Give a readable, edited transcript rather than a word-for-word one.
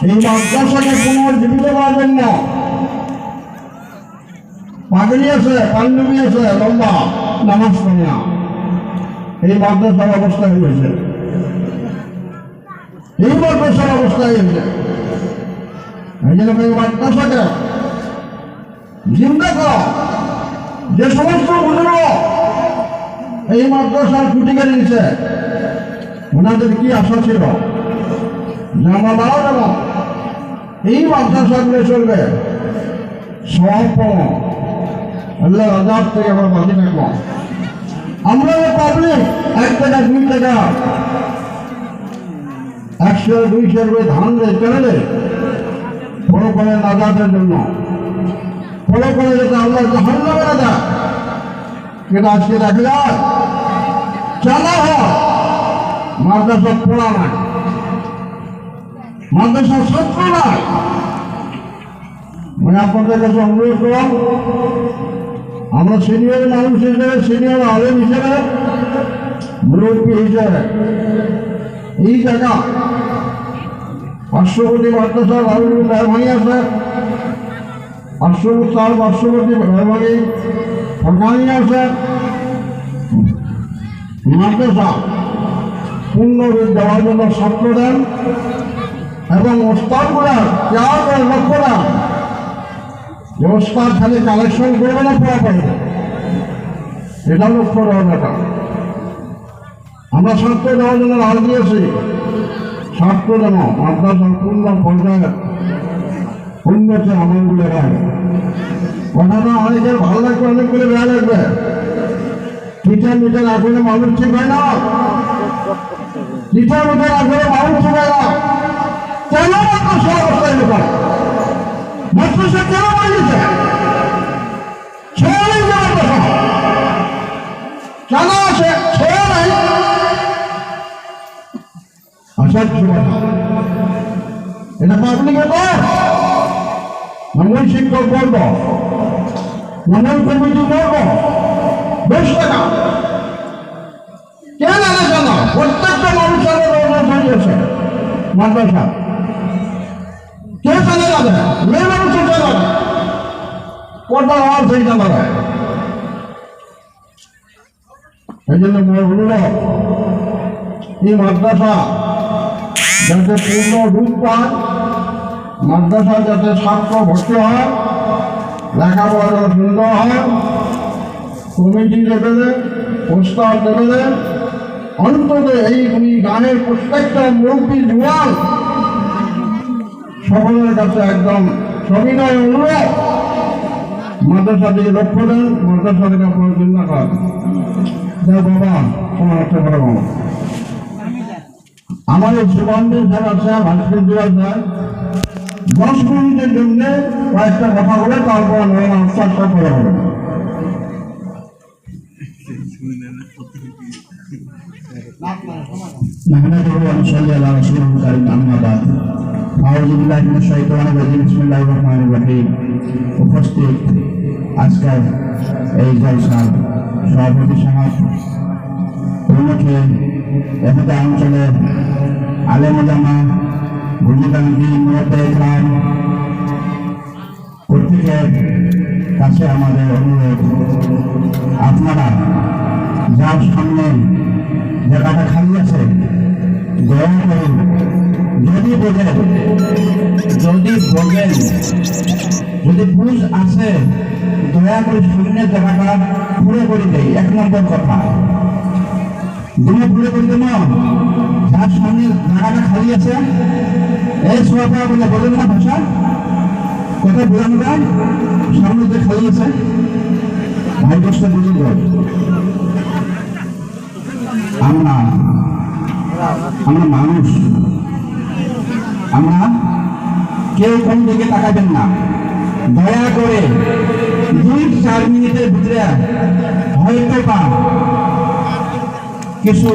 এই মাদ্রাসাকে পুনর্জীবিত করার জন্য পাগড়ি আছে, পাঞ্জাবি আছে, লম্বা নামাজ পড়ে না, এই মাদ্রাসার অবস্থা হয়েছে, এই মাদ্রাসার অবস্থা হয়েছে। এই জন্য এই মাদ্রাসাকে জিন্দা করা, যে সমস্ত বুজুর্গ এই মাদ্রাসার ছুটি কেড়ে নিচ্ছে, ওনাদের কি আশা ছিল যে আমরা মারা যাব, এই মাদ্রাসাগুলো চলবে, সব আল্লাহ আজাদ থেকে আমরা বাঁচে থাকবো। আমরা পাবলিক 1 টাকা 2 টাকা 100 200 করে ধান দেয় কেন দেয়? বড় করে নাজাতের জন্য, বড় করে যাতে আল্লাহ জাহান্নামে না যায়। কিন্তু আজকে দেখা যায় জানা হয় মাদ্রাসা পড়া নাই, মাদ্রাসার ছাত্র নাই। মানে আপনাদের কাছে অনুরোধ করলাম, আমরা সিনিয়র মানুষ হিসেবে, সিনিয়র আলেম হিসেবে, মুরব্বী হিসেবে এই জায়গা পার্শ্ববর্তী মাদ্রাসা রাহুল মেহরবানি আছে, পার্শ্ববর্তী মেহরবানি সরকারি আছে, মাদ্রাসা পূর্ণরূপ দেওয়ার জন্য ছাত্র দেন এবং ওস্তাদগুলার কেয়ার করে লক্ষ্য দেন যে ওস্তাদ খালি কালেকশন করবে না, পড়া পাইবে, এটা লক্ষ্য দেওয়ার ব্যাপার। আমরা ছাত্র দেওয়ার জন্য রাজ দিয়েছি, ছাত্র যেন মাদ্রাসার পূর্ণ পর্যায়ে উন্নতি আমলগুলো হয়। কথাটা অনেকের ভালো লাগবে, অনেকগুলো বেড়া লাগবে। টিচার মিটার আসলে মানুষ ঠিক হয় না, টিচার মিটার আসলে মানুষ ঠিক হয় না। কেন মাদ্রাসা অবস্থায় লোক মাদ্রাসা কেন বানিয়েছে? ছেড়ে মাদ্রাসা কেন আছে? ছেড়ে নাই আসার এটা পাবলিকে কর, মঙ্গল শিক্ষক করব, মঙ্গল কমিটি করব, বেশ টাকা কেন আলোচনা না? প্রত্যেকটা মানুষের হয়েছে মাদ্রাসা, কে চলে যাবে? মেয়ে মানুষ চলে যাবে, পর্দার আওয়াজ হয়ে যাবে। এই জন্য অনুরোধ, এই মাদ্রাসা যাতে পূর্ণ রূপ পায়, মাদ্রাসা যাতে ছাত্র ভর্তি হয়, লেখাপড়া সুন্দর হয়, কমিটি লেভেলে, প্রস্তাব লেভেলে, অন্তত এই গানের প্রত্যেকটা মুরব্বী জোয়ান সকলের কাছে একদম সবিনয় অনুরোধ, মাদ্রাসা দিকে লক্ষ্য দেন, মাদ্রাসা থেকে আপনার চিন্তা করেন। বাবা তোমার হচ্ছে বড় বাবা, আমাদের সুগন্ধের যারা আছে ভাস্কর দেওয়া যায় 10 মিনিটের জন্য কয়েকটা কথা বলে তারপর নয় আনসার সব করা হবে। উপস্থিত আজকের এই জলসার সভাপতি সমাজ প্রমুখে এখানে অঞ্চলের আলেম ওলামা, বুজুর্গাঙ্গি, মুরব্বি ইকরাম প্রত্যেকের কাছে আমাদের অনুরোধ, আপনারা যার সামনে জায়গাটা খালি আছে দয়া করে যদি বোঝেন, যদি বুঝ আছে দয়া করে শূন্যের জায়গাটা পুরো করে দেয়। 1 নম্বর কথা, দুটো পুরো করে দেব, যার সামনে জায়গাটা খালি আছে এই সোফা বলে বলেন না ভাষা, কোথায় বোঝানো যায়? সামনে যে খালি আছে ভাই বসতে বুঝুন। আমরা মানুষ, আমরা কেউ কোন দিকে তাকাবেন না, দয়া করে 2-4 মিনিটের ভিতরে হয়তো বা কিছু